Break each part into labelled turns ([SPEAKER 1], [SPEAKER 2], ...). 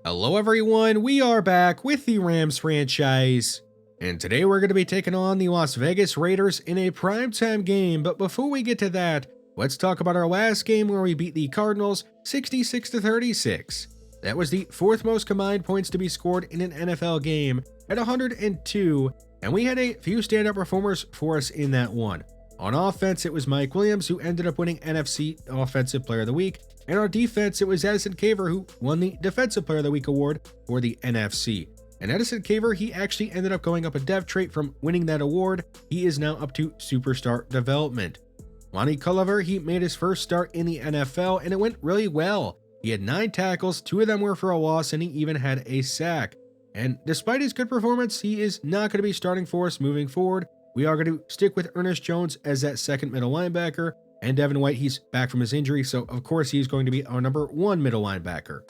[SPEAKER 1] Hello everyone, we are back with the Rams franchise, and today we're going to be taking on the Las Vegas Raiders in a primetime game. But before we get to that, let's talk about our last game where we beat the Cardinals 66-36. That was the fourth most combined points to be scored in an NFL game at 102, and we had a few standout performers for us in that one. On offense, it was Mike Williams who ended up winning NFC Offensive Player of the Week, and on defense, it was Addison Caver who won the Defensive Player of the Week award for the NFC. And Addison Caver, he actually ended up going up a dev trait from winning that award. He is now up to superstar development. Lonnie Culliver, he made his first start in the NFL, and it went really well. He had 9 tackles, 2 of them were for a loss, and he even had a sack. And despite his good performance, he is not going to be starting for us moving forward. We are going to stick with Ernest Jones as that second middle linebacker, and Devin White, he's back from his injury, so of course he's going to be our number 1 middle linebacker.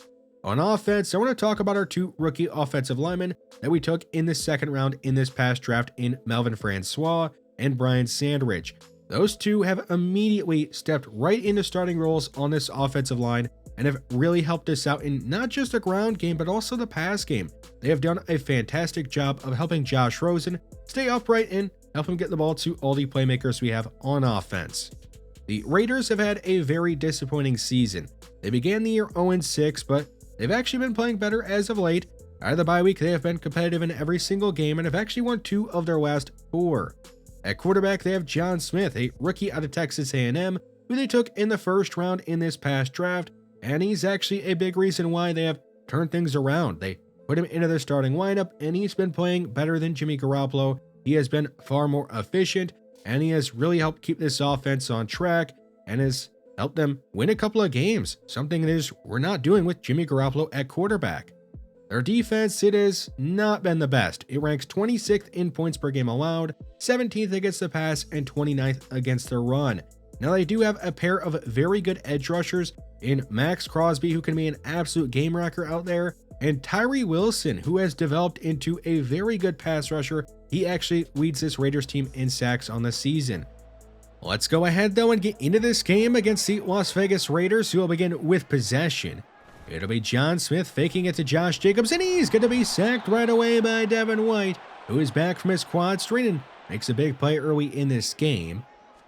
[SPEAKER 1] On offense, I want to talk about our 2 rookie offensive linemen that we took in the second round in this past draft in Melvin Francois and Brian Sandridge. Those 2 have immediately stepped right into starting roles on this offensive line and have really helped us out in not just the ground game, but also the pass game. They have done a fantastic job of helping Josh Rosen stay upright and help him get the ball to all the playmakers we have on offense. The Raiders have had a very disappointing season. They began the year 0-6, but they've actually been playing better as of late. Out of the bye week, they have been competitive in every single game and have actually won 2 of their last 4. At quarterback, they have John Smith, a rookie out of Texas A&M, who they took in the first round in this past draft, and he's actually a big reason why they have turned things around. They put him into their starting lineup, and he's been playing better than Jimmy Garoppolo. He has been far more efficient, and he has really helped keep this offense on track and has helped them win a couple of games, something that is we're not doing with Jimmy Garoppolo at quarterback. Their defense, it has not been the best. It ranks 26th in points per game allowed, 17th against the pass, and 29th against the run. Now, they do have a pair of very good edge rushers in Max Crosby, who can be an absolute game wrecker out there, and Tyree Wilson, who has developed into a very good pass rusher. He actually leads this Raiders team in sacks on the season. Let's go ahead, though, and get into this game against the Las Vegas Raiders, who will begin with possession. It'll be John Smith faking it to Josh Jacobs, and he's going to be sacked right away by Devin White, who is back from his quad strain and makes a big play early in this game.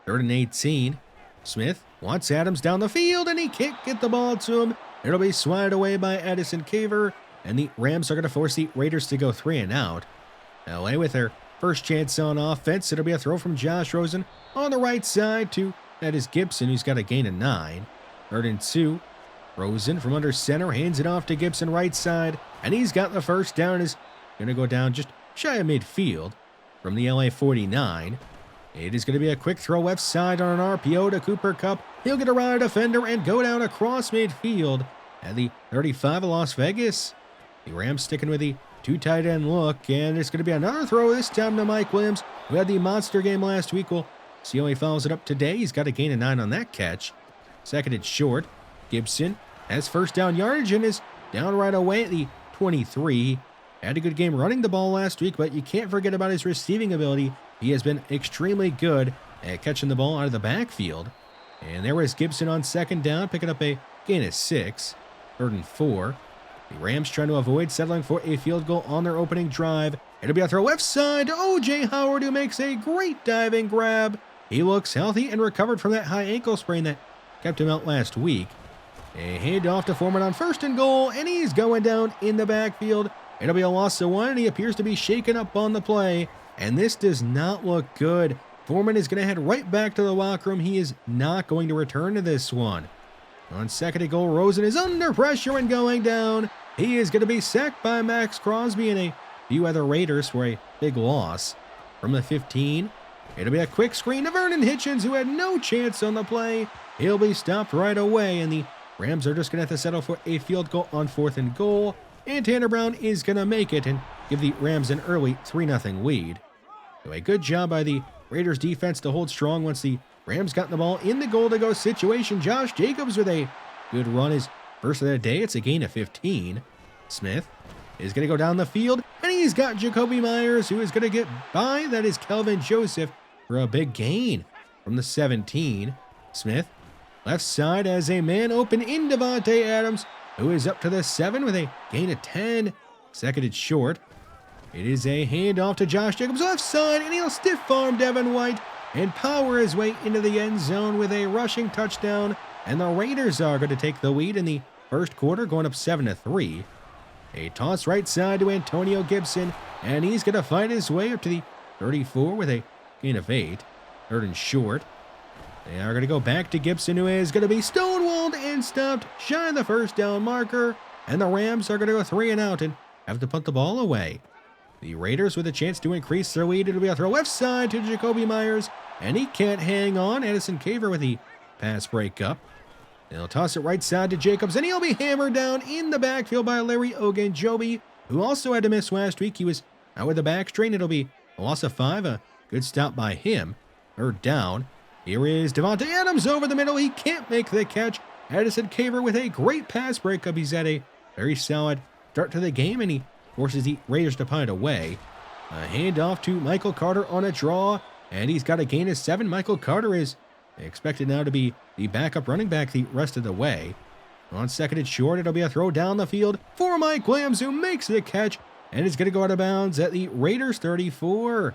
[SPEAKER 1] 3rd and 18. Smith wants Adams down the field, and he can't get the ball to him. It'll be swatted away by Addison Caver, and the Rams are going to force the Raiders to go 3 and out. LA with their first chance on offense. It'll be a throw from Josh Rosen on the right side to, that is Gibson, who's got a gain of 9. 3rd and 2. Rosen from under center hands it off to Gibson right side, and he's got the first down. Is going to go down just shy of midfield from the LA 49. It is going to be a quick throw left side on an RPO to Cooper Kupp. He'll get around a defender and go down across midfield at the 35 of Las Vegas. The Rams sticking with the 2 tight end look, and it's going to be another throw this time to Mike Williams, who had the monster game last week. We'll see how he follows it up today. He's got a gain of 9 on that catch. 2nd and short. Gibson has first down yardage and is down right away at the 23. Had a good game running the ball last week, but you can't forget about his receiving ability. He has been extremely good at catching the ball out of the backfield. And there was Gibson on 2nd down, picking up a gain of 6. 3rd and 4. The Rams trying to avoid settling for a field goal on their opening drive. It'll be a throw left side to O.J. Howard, who makes a great diving grab. He looks healthy and recovered from that high ankle sprain that kept him out last week. A handoff to Foreman on 1st and goal, and he's going down in the backfield. It'll be a loss of 1, and he appears to be shaken up on the play, and this does not look good. Foreman is going to head right back to the locker room. He is not going to return to this one. On 2nd and goal, Rosen is under pressure and going down. He is going to be sacked by Max Crosby and a few other Raiders for a big loss. From the 15, it'll be a quick screen to Vernon Hitchens, who had no chance on the play. He'll be stopped right away, and the Rams are just going to have to settle for a field goal on 4th and goal. And Tanner Brown is going to make it and give the Rams an early 3-0 lead. So a good job by the Raiders defense to hold strong once the Rams got the ball in the goal-to-go situation. Josh Jacobs with a good run, his first of the day. It's a gain of 15. Smith is going to go down the field, and he's got Jacoby Myers, who is going to get by. That is Kelvin Joseph for a big gain from the 17. Smith, left side as a man open in Devontae Adams. who is up to the 7 with a gain of 10. Seconded short. It is a handoff to Josh Jacobs offside, and he'll stiff arm Devin White and power his way into the end zone with a rushing touchdown. And the Raiders are going to take the lead in the first quarter, going up 7-3. A toss right side to Antonio Gibson, and he's going to fight his way up to the 34 with a gain of 8. Third and short. They are going to go back to Gibson, who is going to be stonewalled and stopped shy of the first down marker. And the Rams are going to go 3 and out and have to punt the ball away. The Raiders with a chance to increase their lead. It'll be a throw left side to Jacoby Myers, and he can't hang on. Addison Caver with the pass breakup. They'll toss it right side to Jacobs, and he'll be hammered down in the backfield by Larry Ogunjobi, who also had to miss last week. He was out with a back strain. It'll be a loss of 5. A good stop by him. Third down. Here is Devontae Adams over the middle. He can't make the catch. Addison Caver with a great pass breakup. He's had a very solid start to the game, and he forces the Raiders to punt away. A handoff to Michael Carter on a draw, and he's got a gain of 7. Michael Carter is expected now to be the backup running back the rest of the way. On second and short, it'll be a throw down the field for Mike Williams, who makes the catch, and is going to go out of bounds at the Raiders 34.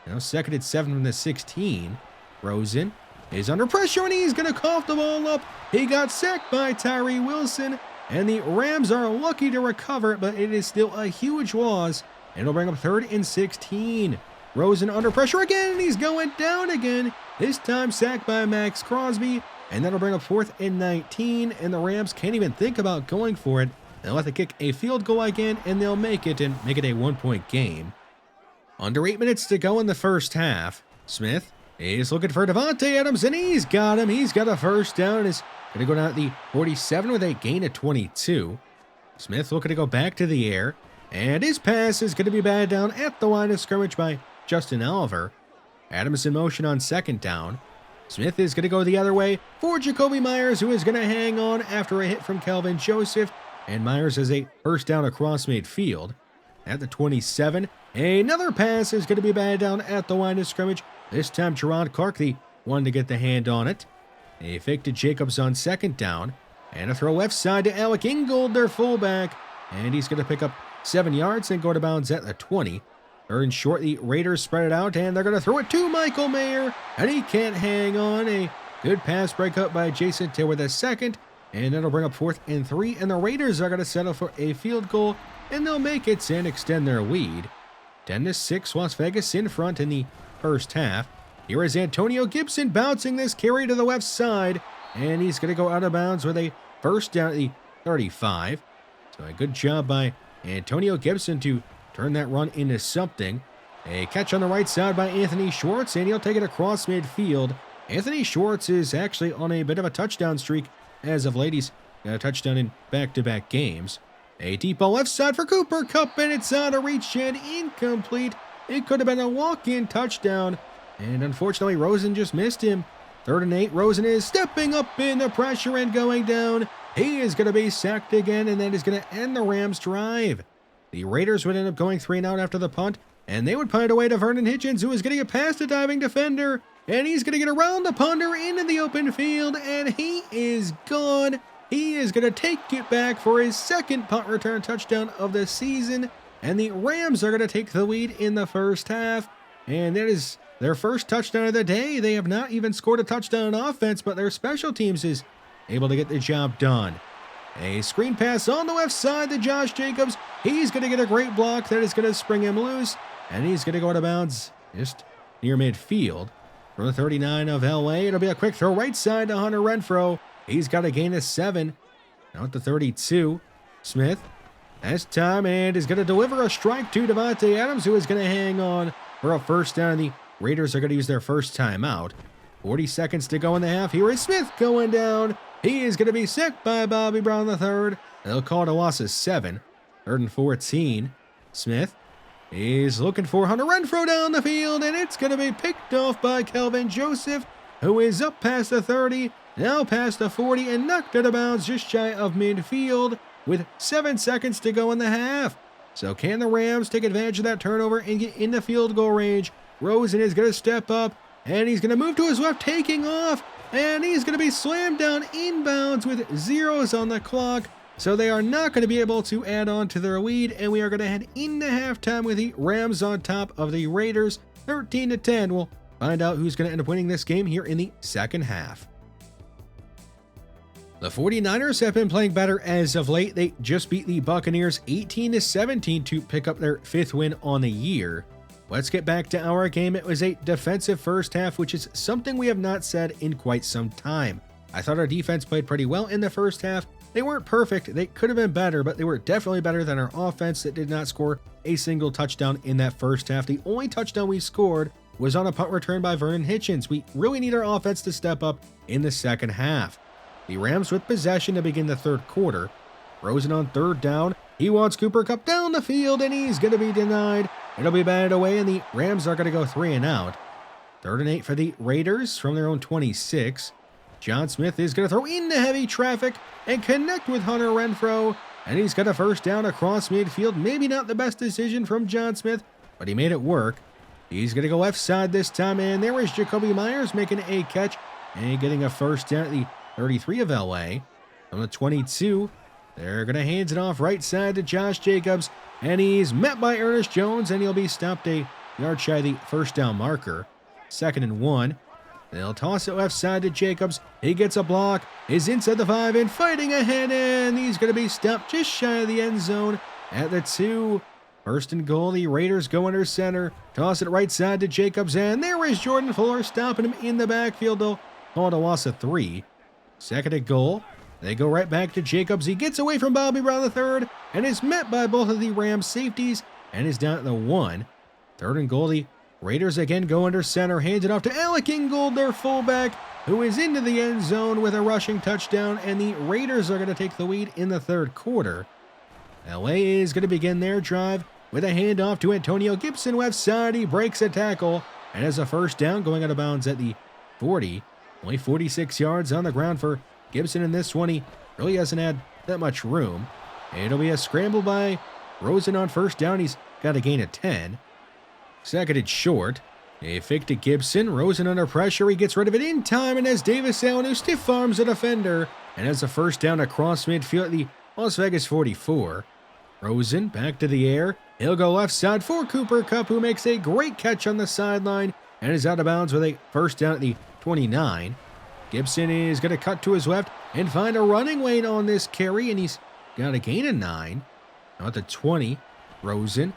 [SPEAKER 1] Now second and 7 from the 16. Rosen is under pressure, and he's going to cough the ball up. He got sacked by Tyree Wilson, and the Rams are lucky to recover it, but it is still a huge loss, and it'll bring up 3rd and 16. Rosen under pressure again, and he's going down again. This time sacked by Max Crosby, and that'll bring up 4th and 19, and the Rams can't even think about going for it. They'll have to kick a field goal again, and they'll make it and make it a 1-point game. Under 8 minutes to go in the first half. Smith is looking for Devontae Adams, and he's got him. He's got a first down, and is going to go down at the 47 with a gain of 22. Smith looking to go back to the air, and his pass is going to be batted down at the line of scrimmage by Justin Oliver. Adams in motion on second down. Smith is going to go the other way for Jacoby Myers, who is going to hang on after a hit from Calvin Joseph, and Myers has a first down across midfield. At the 27, another pass is going to be batted down at the line of scrimmage. This time, Gerard Clark, the one to get the hand on it. A fake to Jacobs on second down, and a throw left side to Alec Ingold, their fullback, and he's going to pick up 7 yards and go to bounds at the 20. Third and short, the Raiders spread it out, and they're going to throw it to Michael Mayer, and he can't hang on. A good pass breakup by Jason Taylor with a second, and that'll bring up 4th and 3, and the Raiders are going to settle for a field goal, and they'll make it and extend their lead. 10-6, Las Vegas in front in the first half. Here is Antonio Gibson bouncing this carry to the left side, and he's going to go out of bounds with a first down at the 35. So a good job by Antonio Gibson to turn that run into something. A catch on the right side by Anthony Schwartz, and he'll take it across midfield. Anthony Schwartz is actually on a bit of a touchdown streak as of late. He's got a touchdown in back-to-back games. A deep ball left side for Cooper Kupp, and it's out of reach and incomplete. It could have been a walk-in touchdown, and unfortunately Rosen just missed him. 3rd and 8, Rosen is stepping up in the pressure and going down. He is going to be sacked again, and that is going to end the Rams' drive. The Raiders would end up going 3 and out after the punt, and they would punt it away to Vernon Hitchens, who is going to get past a diving defender, and he's going to get around the punter into the open field, and he is gone. He is going to take it back for his second punt return touchdown of the season, and the Rams are going to take the lead in the first half, and that is their first touchdown of the day. They have not even scored a touchdown on offense, but their special teams is able to get the job done. A screen pass on the left side to Josh Jacobs. He's going to get a great block that is going to spring him loose, and he's going to go out of bounds just near midfield. For the 39 of LA, it'll be a quick throw right side to Hunter Renfrow. He's got a gain of 7. Now at the 32, Smith has time and is going to deliver a strike to Devontae Adams, who is going to hang on for a first down. And the Raiders are going to use their first timeout. 40 seconds to go in the half. Here is Smith going down. He is going to be sacked by Bobby Brown III. They'll call it a loss of 7. 3rd and 14. Smith is looking for Hunter Renfrow down the field, and it's going to be picked off by Calvin Joseph, who is up past the 30, now past the 40, and knocked out of bounds just shy of midfield with 7 seconds to go in the half. So can the Rams take advantage of that turnover and get in the field goal range? Rosen is going to step up, and he's going to move to his left, taking off, and he's going to be slammed down inbounds with zeros on the clock. so they are not going to be able to add on to their lead, and we are going to head into halftime with the Rams on top of the Raiders, 13-10. We'll find out who's going to end up winning this game here in the second half. The 49ers have been playing better as of late. They just beat the Buccaneers 18-17 to pick up their 5th win on the year. Let's get back to our game. It was a defensive first half, which is something we have not said in quite some time. I thought our defense played pretty well in the first half. They weren't perfect, they could have been better, but they were definitely better than our offense that did not score a single touchdown in that first half. The only touchdown we scored was on a punt return by Vernon Hitchens. We really need our offense to step up in the second half. The Rams with possession to begin the third quarter. Rosen on third down. He wants Cooper Kupp down the field, and he's going to be denied. It'll be batted away, and the Rams are going to go 3 and out. 3rd and 8 for the Raiders from their own 26. John Smith is going to throw into heavy traffic and connect with Hunter Renfrow, and he's got a first down across midfield. Maybe not the best decision from John Smith, but he made it work. He's going to go left side this time, and there is Jacoby Myers making a catch and getting a first down at the 33 of LA. On the 22, they're going to hand it off right side to Josh Jacobs, and he's met by Ernest Jones, and he'll be stopped a yard shy of the first down marker. 2nd and 1. They'll toss it left side to Jacobs. He gets a block, is inside the 5 and fighting ahead, and he's going to be stopped just shy of the end zone at the 2. 1st and goal, the Raiders go under center. Toss it right side to Jacobs, and there is Jordan Fuller stopping him in the backfield. They'll call it a loss of 3. 2nd and goal. They go right back to Jacobs. He gets away from Bobby Brown III and is met by both of the Rams safeties and is down at the 1. 3rd and goal. The Raiders again go under center. Hands it off to Alec Ingold, their fullback, who is into the end zone with a rushing touchdown, and the Raiders are going to take the lead in the third quarter. LA is going to begin their drive with a handoff to Antonio Gibson left side. He breaks a tackle and has a first down going out of bounds at the 40. Only 46 yards on the ground for Gibson in this one. He really hasn't had that much room. It'll be a scramble by Rosen on first down. He's got a gain of 10. 2nd and short. A fake to Gibson. Rosen under pressure. He gets rid of it in time, and as Davis Allen, who stiff arms a defender, and has a first down across midfield at the Las Vegas 44. Rosen back to the air. He'll go left side for Cooper Kupp, who makes a great catch on the sideline and is out of bounds with a first down at the 29. Gibson is going to cut to his left and find a running lane on this carry, and he's got a gain of 9. Now at the 20, Rosen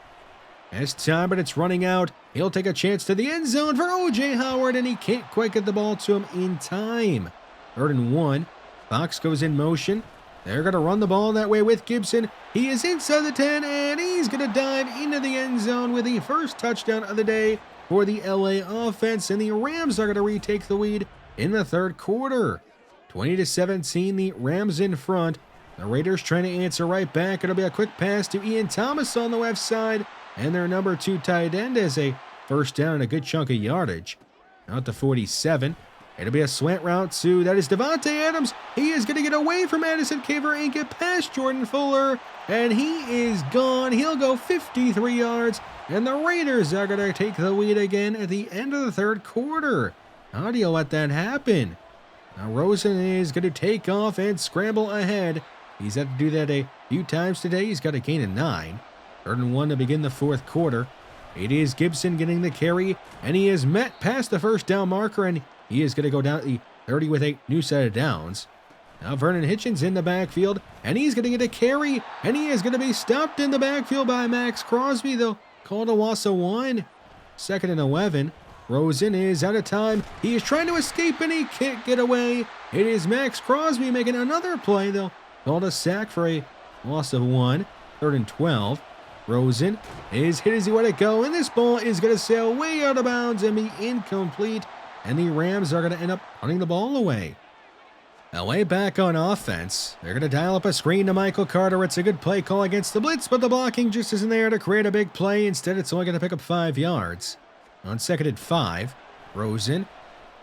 [SPEAKER 1] has time, but it's running out. He'll take a chance to the end zone for O.J. Howard, and he can't quite get the ball to him in time. 3rd and 1. Fox goes in motion. They're going to run the ball that way with Gibson. He is inside the 10, and he's going to dive into the end zone with the first touchdown of the day for the LA offense, and the Rams are going to retake the lead in the third quarter. 20-17, the Rams in front. The Raiders trying to answer right back. It'll be a quick pass to Ian Thomas on the left side, and their number 2 tight end has a first down and a good chunk of yardage. Out to 47. It'll be a slant route to, that is Devontae Adams. He is going to get away from Addison Caver and get past Jordan Fuller, and he is gone. He'll go 53 yards, and the Raiders are going to take the lead again at the end of the third quarter. How do you let that happen? Now Rosen is going to take off and scramble ahead. He's had to do that a few times today. He's got a gain of 9. 3rd and 1 to begin the fourth quarter. It is Gibson getting the carry, and he is met past the first down marker, and he is going to go down at the 30 with a new set of downs. Now Vernon Hitchens in the backfield, and he's going to get a carry, and he is going to be stopped in the backfield by Max Crosby. They'll call it a loss of 1. 2nd and 11. Rosen is out of time. He is trying to escape, and he can't get away. It is Max Crosby making another play. They'll call it a sack for a loss of 1. 3rd and 12. Rosen is hit as he let it go, and this ball is going to sail way out of bounds and be incomplete, and the Rams are going to end up punting the ball away. LA back on offense. They're going to dial up a screen to Michael Carter. It's a good play call against the blitz, but the blocking just isn't there to create a big play. Instead, it's only going to pick up 5 yards. On 2nd and 5, Rosen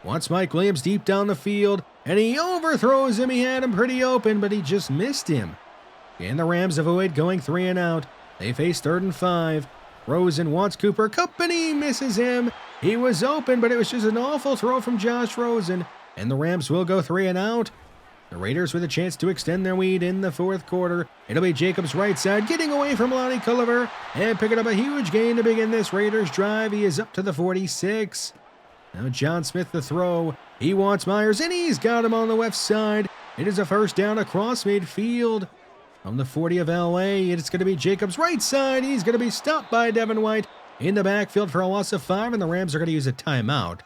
[SPEAKER 1] wants Mike Williams deep down the field, and he overthrows him. He had him pretty open, but he just missed him. And the Rams avoid going 3 and out. They face 3rd and 5. Rosen wants Cooper Kupp, and he misses him. He was open, but it was just an awful throw from Josh Rosen, and the Rams will go 3 and out. The Raiders with a chance to extend their lead in the fourth quarter. It'll be Jacobs right side, getting away from Lonnie Culliver and picking up a huge gain to begin this Raiders drive. He is up to the 46. Now John Smith the throw. He wants Myers, and he's got him on the left side. It is a first down across midfield. From the 40 of LA, it's going to be Jacobs right side. He's going to be stopped by Devin White in the backfield for a loss of 5, and the Rams are going to use a timeout.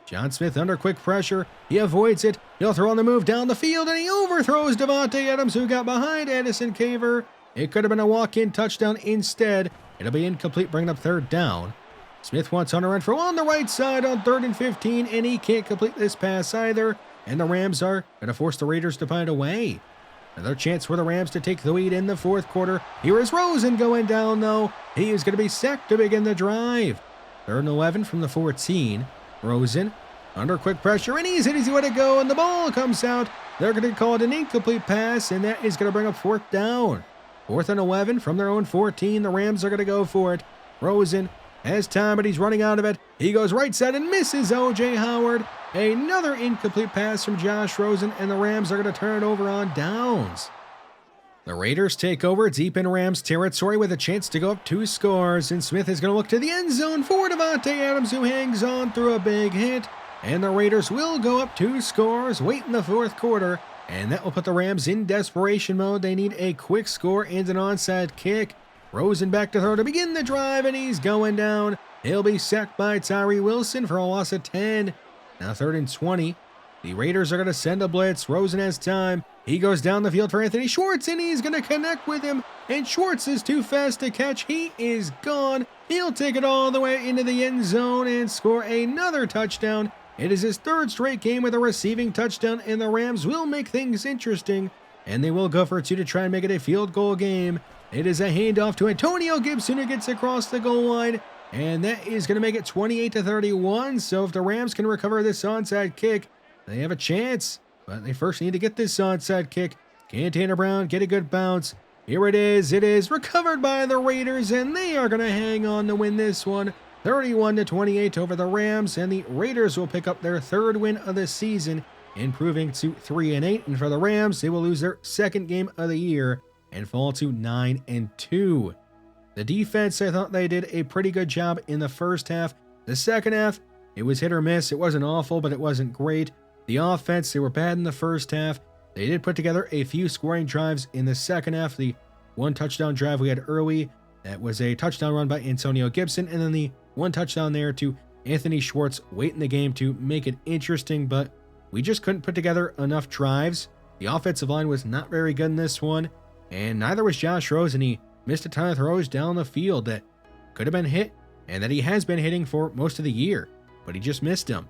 [SPEAKER 1] John Smith under quick pressure. He avoids it. He'll throw on the move down the field, and he overthrows Devontae Adams, who got behind Addison Caver. It could have been a walk-in touchdown instead. It'll be incomplete, bringing up third down. Smith wants Hunter Renfrow on the right side on 3rd and 15, and he can't complete this pass either. And the Rams are going to force the Raiders to find a way. Another chance for the Rams to take the lead in the fourth quarter. Here is Rosen going down, though. He is going to be sacked to begin the drive. 3rd and 11 from the 14. Rosen under quick pressure, and he's an easy way to go, and the ball comes out. They're going to call it an incomplete pass, and that is going to bring up 4th down. 4th and 11 from their own 14. The Rams are going to go for it. Rosen has time, but he's running out of it. He goes right side and misses O.J. Howard. Another incomplete pass from Josh Rosen, and the Rams are going to turn it over on downs. The Raiders take over deep in Rams territory with a chance to go up 2 scores, and Smith is going to look to the end zone for Devontae Adams, who hangs on through a big hit, and the Raiders will go up 2 scores late in the fourth quarter, and that will put the Rams in desperation mode. They need a quick score and an onside kick. Rosen back to throw to begin the drive, and he's going down. He'll be sacked by Tyree Wilson for a loss of 10. Now 3rd and 20. The Raiders are going to send a blitz. Rosen has time. He goes down the field for Anthony Schwartz, and he's going to connect with him. And Schwartz is too fast to catch. He is gone. He'll take it all the way into the end zone and score another touchdown. It is his 3rd straight game with a receiving touchdown, and the Rams will make things interesting. And they will go for 2 to try and make it a field goal game. It is a handoff to Antonio Gibson, who gets across the goal line. And that is going to make it 28-31. So if the Rams can recover this onside kick, they have a chance. But they first need to get this onside kick. Can Tanner Brown get a good bounce? Here it is. It is recovered by the Raiders, and they are going to hang on to win this one. 31-28 over the Rams, and the Raiders will pick up their 3rd win of the season, improving to 3-8. And for the Rams, they will lose their 2nd game of the year and fall to 9-2. The defense, I thought they did a pretty good job in the first half. The second half, it was hit or miss. It wasn't awful, but it wasn't great. The offense, they were bad in the first half. They did put together a few scoring drives in the second half. The 1 touchdown drive we had early, that was a touchdown run by Antonio Gibson, and then the 1 touchdown there to Anthony Schwartz late in the game to make it interesting, but we just couldn't put together enough drives. The offensive line was not very good in this one, and neither was Josh Rosen. He missed a ton of throws down the field that could have been hit, and that he has been hitting for most of the year, but he just missed them.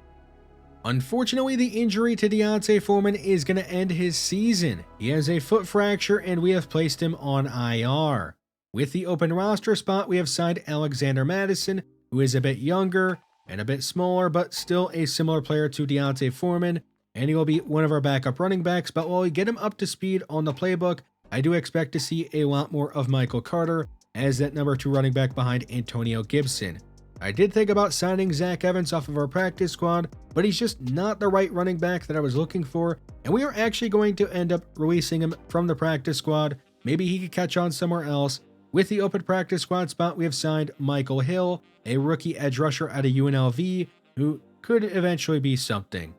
[SPEAKER 1] Unfortunately, the injury to D'Onta Foreman is going to end his season. He has a foot fracture, and we have placed him on IR. With the open roster spot, we have signed Alexander Madison, who is a bit younger and a bit smaller, but still a similar player to D'Onta Foreman, and he will be one of our backup running backs. But while we get him up to speed on the playbook, I do expect to see a lot more of Michael Carter as that number 2 running back behind Antonio Gibson. I did think about signing Zach Evans off of our practice squad, but he's just not the right running back that I was looking for, and we are actually going to end up releasing him from the practice squad. Maybe he could catch on somewhere else. With the open practice squad spot, we have signed Michael Hill, a rookie edge rusher out of UNLV, who could eventually be something.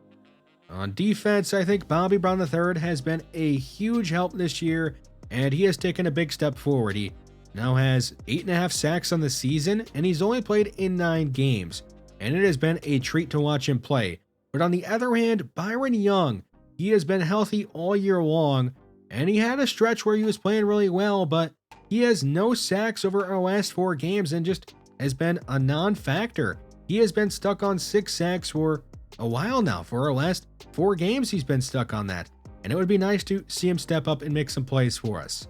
[SPEAKER 1] On defense, I think Bobby Brown III has been a huge help this year, and he has taken a big step forward. He now has 8.5 sacks on the season, and he's only played in 9 games, and it has been a treat to watch him play. But on the other hand, Byron Young, he has been healthy all year long, and he had a stretch where he was playing really well, but he has no sacks over our last 4 games and just has been a non-factor. He has been stuck on 6 sacks for a while now. For our last 4 games, he's been stuck on that, and it would be nice to see him step up and make some plays for us.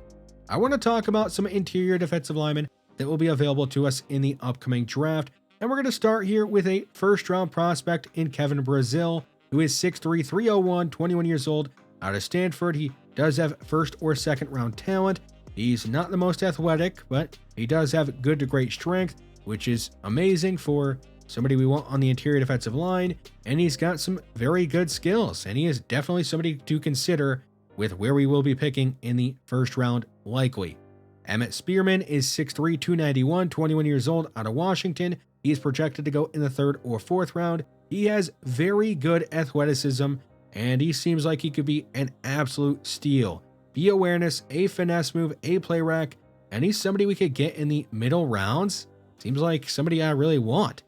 [SPEAKER 1] I want to talk about some interior defensive linemen that will be available to us in the upcoming draft, and we're going to start here with a first-round prospect in Kevin Brazil, who is 6'3", 301, 21 years old, out of Stanford. He does have first or second round talent. He's not the most athletic, but he does have good to great strength, which is amazing for somebody we want on the interior defensive line, and he's got some very good skills, and he is definitely somebody to consider with where we will be picking in the first round likely. Emmett Spearman is 6'3", 291, 21 years old, out of Washington. He is projected to go in the 3rd or 4th round. He has very good athleticism, and he seems like he could be an absolute steal. B awareness, a finesse move, a play rack, and he's somebody we could get in the middle rounds. Seems like somebody I really want.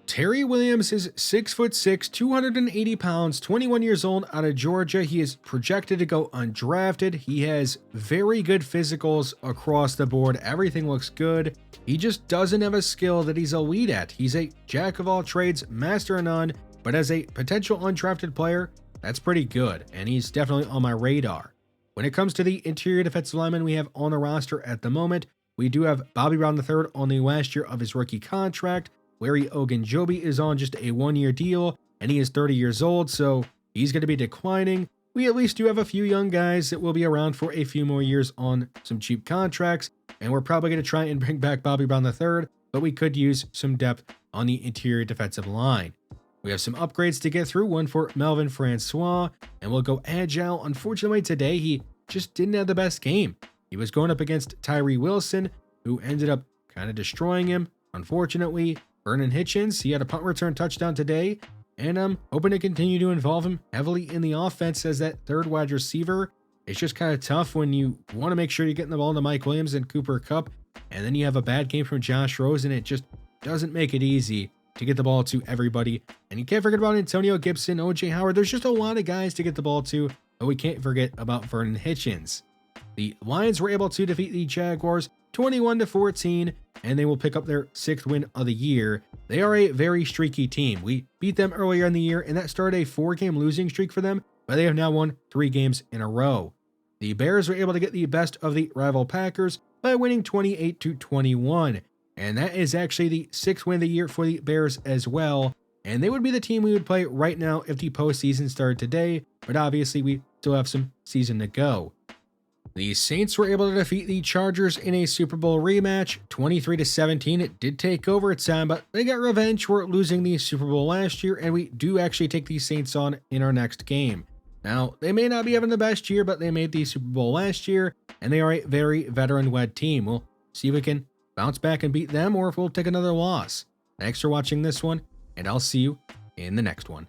[SPEAKER 1] Terry Williams is 6'6", 280 pounds, 21 years old, out of Georgia. He is projected to go undrafted. He has very good physicals across the board. Everything looks good. He just doesn't have a skill that he's elite at. He's a jack of all trades, master of none, but as a potential undrafted player, that's pretty good, and he's definitely on my radar. When it comes to the interior defensive lineman we have on the roster at the moment, we do have Bobby Brown III on the last year of his rookie contract. Larry Ogunjobi is on just a 1-year deal, and he is 30 years old, so he's going to be declining. We at least do have a few young guys that will be around for a few more years on some cheap contracts, and we're probably going to try and bring back Bobby Brown III, but we could use some depth on the interior defensive line. We have some upgrades to get through, one for Melvin Francois, and we'll go agile. Unfortunately, today he just didn't have the best game. He was going up against Tyree Wilson, who ended up kind of destroying him. Unfortunately, Vernon Hitchens, he had a punt return touchdown today, and I'm hoping to continue to involve him heavily in the offense as that third wide receiver. It's just kind of tough when you want to make sure you're getting the ball to Mike Williams and Cooper Kupp, and then you have a bad game from Josh Rosen. It just doesn't make it easy to get the ball to everybody. And you can't forget about Antonio Gibson, OJ Howard. There's just a lot of guys to get the ball to, but we can't forget about Vernon Hitchens. The Lions were able to defeat the Jaguars 21-14, and they will pick up their 6th win of the year. They are a very streaky team. We beat them earlier in the year, and that started a 4-game losing streak for them, but they have now won 3 games in a row. The Bears were able to get the best of the rival Packers by winning 28-21, and that is actually the 6th win of the year for the Bears as well, and they would be the team we would play right now if the postseason started today, but obviously we still have some season to go. The Saints were able to defeat the Chargers in a Super Bowl rematch, 23-17. It did take overtime, but they got revenge for losing the Super Bowl last year, and we do actually take the Saints on in our next game. Now, they may not be having the best year, but they made the Super Bowl last year, and they are a very veteran-led team. We'll see if we can bounce back and beat them, or if we'll take another loss. Thanks for watching this one, and I'll see you in the next one.